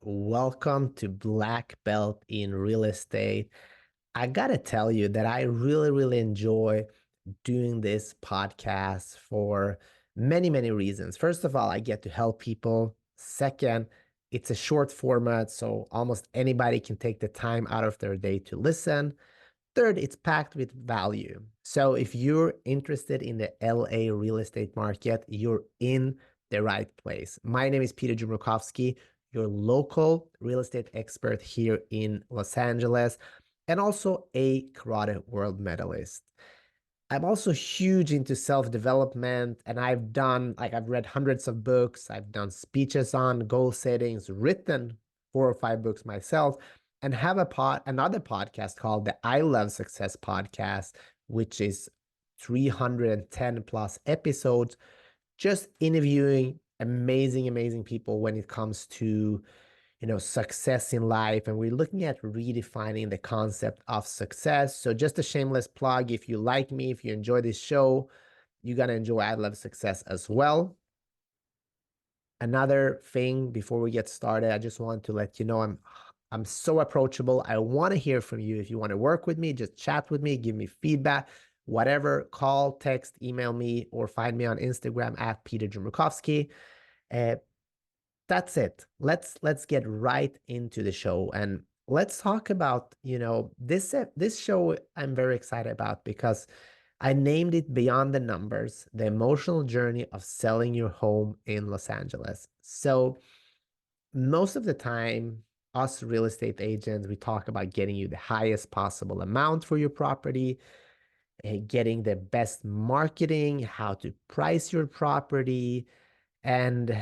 Welcome to Black Belt in Real Estate. I gotta tell you that I really enjoy doing this podcast for many reasons. First of all, I get to help people. Second, it's a short format, so almost anybody can take the time out of their day to listen. Third, it's packed with value. So if you're interested in the LA real estate market, you're in the right place. My name is Peter Jumrukovski, your local real estate expert here in Los Angeles, and also a Karate World medalist. I'm also huge into self-development, and I've read hundreds of books, I've done speeches on goal settings, written 4 or 5 books myself, and have another podcast called the I Love Success podcast, which is 310 plus episodes, just interviewing amazing people when it comes to success in life. And we're looking at redefining the concept of success. So just a shameless plug, if you like me, if you enjoy this show, you're going to enjoy I Love Success as well. Another thing before we get started, I just want to let you know I'm so approachable. I want to hear from you. If you want to work with me, just chat with me, give me feedback, whatever, call, text, email me, or find me on Instagram at Peter Jumrukovski. Uh, that's it. Let's get right into the show, and let's talk about this show. I'm very excited about because I named it Beyond the Numbers: The Emotional Journey of Selling Your Home in Los Angeles. So most of the time, us real estate agents, we talk about getting you the highest possible amount for your property, getting the best marketing, how to price your property, and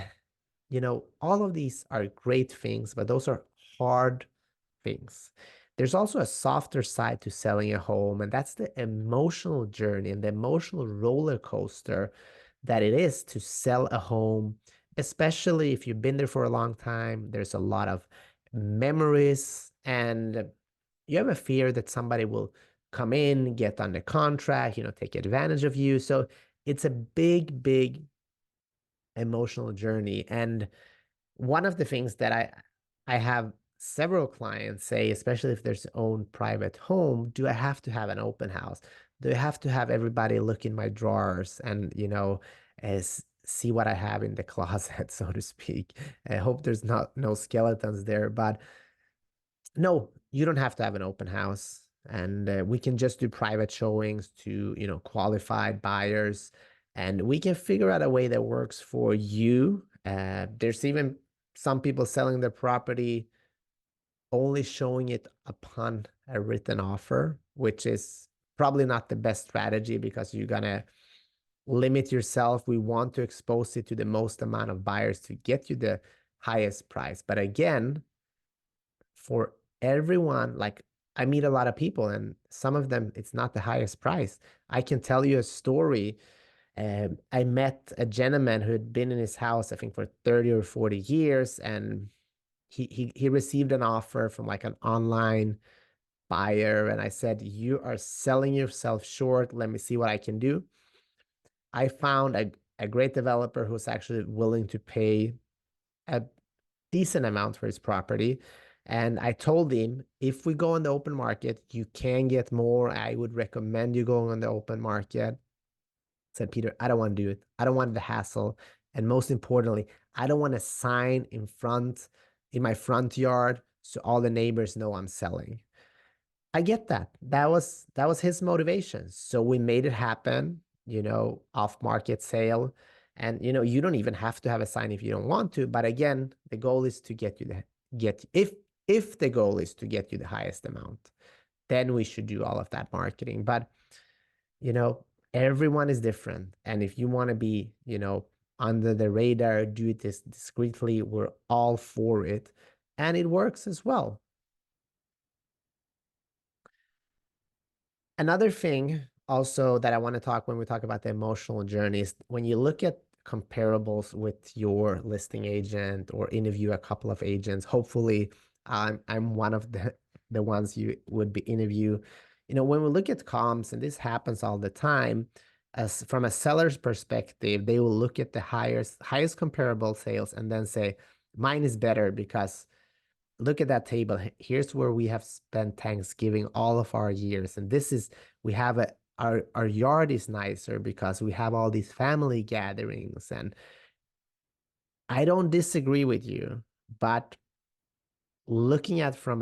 all of these are great things, but those are hard things. There's also a softer side to selling a home, and that's the emotional journey and the emotional roller coaster that it is to sell a home, especially if you've been there for a long time. There's a lot of memories, and you have a fear that somebody will come in, get under contract, take advantage of you. So it's a big emotional journey. And one of the things that I have several clients say, especially if there's own private home, do I have to have an open house? Do I have to have everybody look in my drawers and as see what I have in the closet, so to speak? I hope there's not no skeletons there, but no, you don't have to have an open house, and we can just do private showings to qualified buyers, and we can figure out a way that works for you. There's even some people selling their property only showing it upon a written offer, which is probably not the best strategy because you're gonna limit yourself. We want to expose it to the most amount of buyers to get you the highest price. But again, for everyone, like, I meet a lot of people, and some of them, it's not the highest price. I can tell you a story. I met a gentleman who had been in his house, I think, for 30 or 40 years, and he received an offer from like an online buyer, and I said, "You are selling yourself short. Let me see what I can do." I found a great developer who's actually willing to pay a decent amount for his property. And I told him, if we go on the open market, you can get more. I would recommend you going on the open market. Said, Peter, I don't want to do it. I don't want the hassle. And most importantly, I don't want a sign in my front yard so all the neighbors know I'm selling. I get that. That was his motivation. So we made it happen, off market sale. And you don't even have to have a sign if you don't want to. But again, the goal is to get you the get if the goal is to get you the highest amount, then we should do all of that marketing. But you know, everyone is different. And if you want to be, under the radar, do it this discreetly, we're all for it. And it works as well. Another thing also that I want to talk when we talk about the emotional journey is when you look at comparables with your listing agent or interview a couple of agents, hopefully I'm one of the ones you would be interview. When we look at comps, and this happens all the time, as from a seller's perspective, they will look at the highest comparable sales and then say, mine is better because look at that table. Here's where we have spent Thanksgiving all of our years. And this is, we have our yard is nicer because we have all these family gatherings. And I don't disagree with you, but looking at from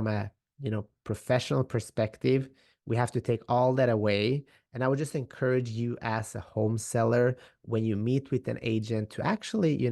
a professional perspective, we have to take all that away. And I would just encourage you as a home seller, when you meet with an agent, to actually,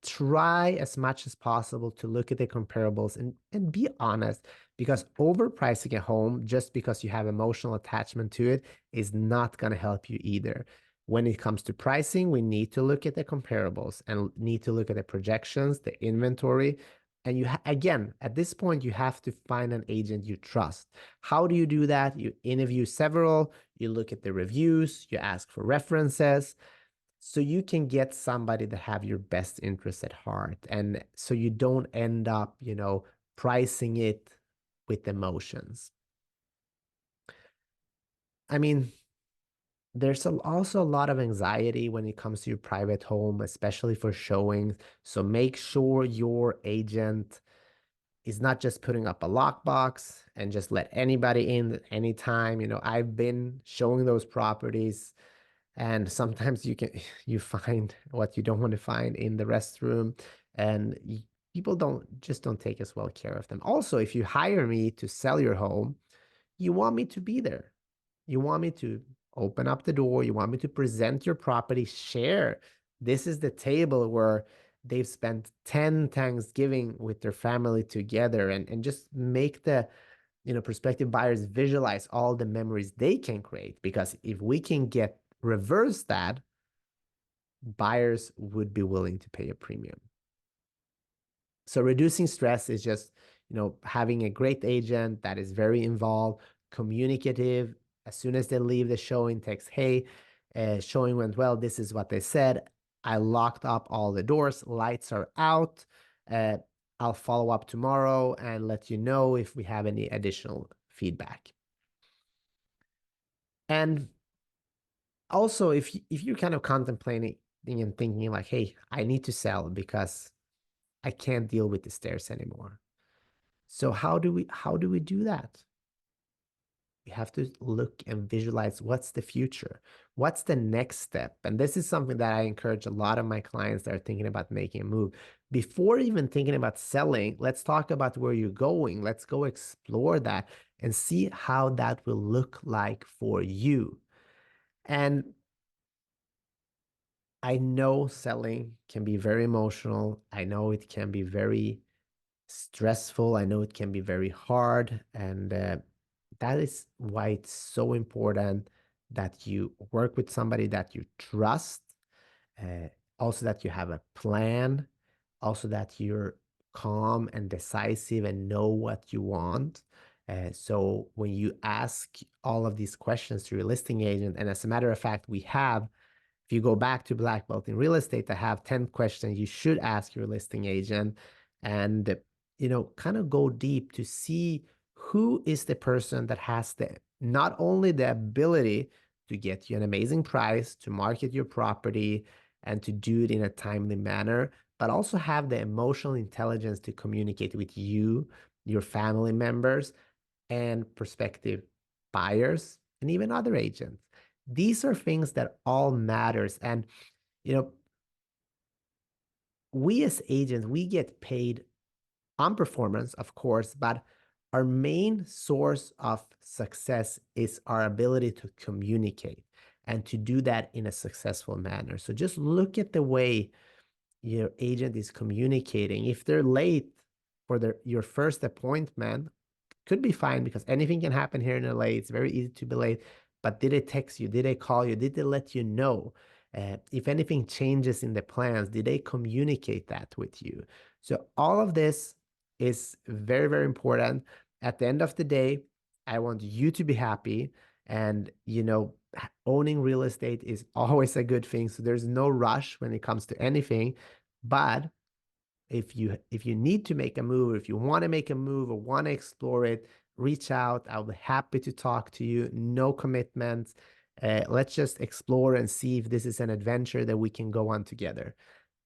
try as much as possible to look at the comparables and be honest, because overpricing a home just because you have emotional attachment to it is not going to help you either. When it comes to pricing, we need to look at the comparables and need to look at the projections, the inventory. And again, at this point, you have to find an agent you trust. How do you do that? You interview several, you look at the reviews, you ask for references, so you can get somebody that have your best interest at heart, and so you don't end up pricing it with emotions. I mean, there's also a lot of anxiety when it comes to your private home, especially for showings. So make sure your agent is not just putting up a lockbox and just let anybody in anytime. I've been showing those properties, and sometimes you find what you don't want to find in the restroom, and people don't take as well care of them. Also, if you hire me to sell your home, you want me to be there. You want me to open up the door. You want me to present your property, share. This is the table where they've spent 10 Thanksgiving with their family together, and just make the prospective buyers visualize all the memories they can create. Because if we can reverse that, buyers would be willing to pay a premium. So reducing stress is just, having a great agent that is very involved, communicative. As soon as they leave the showing, text, hey, showing went well. This is what they said. I locked up all the doors. Lights are out. I'll follow up tomorrow and let you know if we have any additional feedback. And also, if you're kind of contemplating and thinking like, hey, I need to sell because I can't deal with the stairs anymore. So how do we do that? We have to look and visualize what's the future, what's the next step. And this is something that I encourage a lot of my clients that are thinking about making a move. Before even thinking about selling, let's talk about where you're going. Let's go explore that and see how that will look like for you. And I know selling can be very emotional. I know it can be very stressful. I know it can be very hard. And that is why it's so important that you work with somebody that you trust, uh, also that you have a plan, also that you're calm and decisive and know what you want. So when you ask all of these questions to your listing agent, and as a matter of fact, if you go back to Black Belt in Real Estate, I have 10 questions you should ask your listing agent, and kind of go deep to see who is the person that has not only the ability to get you an amazing price, to market your property, and to do it in a timely manner, but also have the emotional intelligence to communicate with you, your family members, and prospective buyers, and even other agents. These are things that all matters. And you know we as agents, we get paid on performance, of course, but our main source of success is our ability to communicate and to do that in a successful manner. So just look at the way your agent is communicating. If they're late for your first appointment, could be fine, because anything can happen here in LA. It's very easy to be late. But did they text you? Did they call you? Did they let you know? If anything changes in the plans, did they communicate that with you? So all of this is very, very important. At the end of the day, I want you to be happy. And, owning real estate is always a good thing. So there's no rush when it comes to anything. But if you need to make a move, or if you want to make a move or want to explore it, reach out. I'll be happy to talk to you. No commitments. Let's just explore and see if this is an adventure that we can go on together.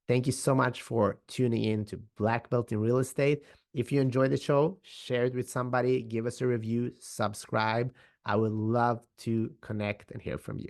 Thank you so much for tuning in to Black Belt in Real Estate. If you enjoyed the show, share it with somebody, give us a review, subscribe. I would love to connect and hear from you.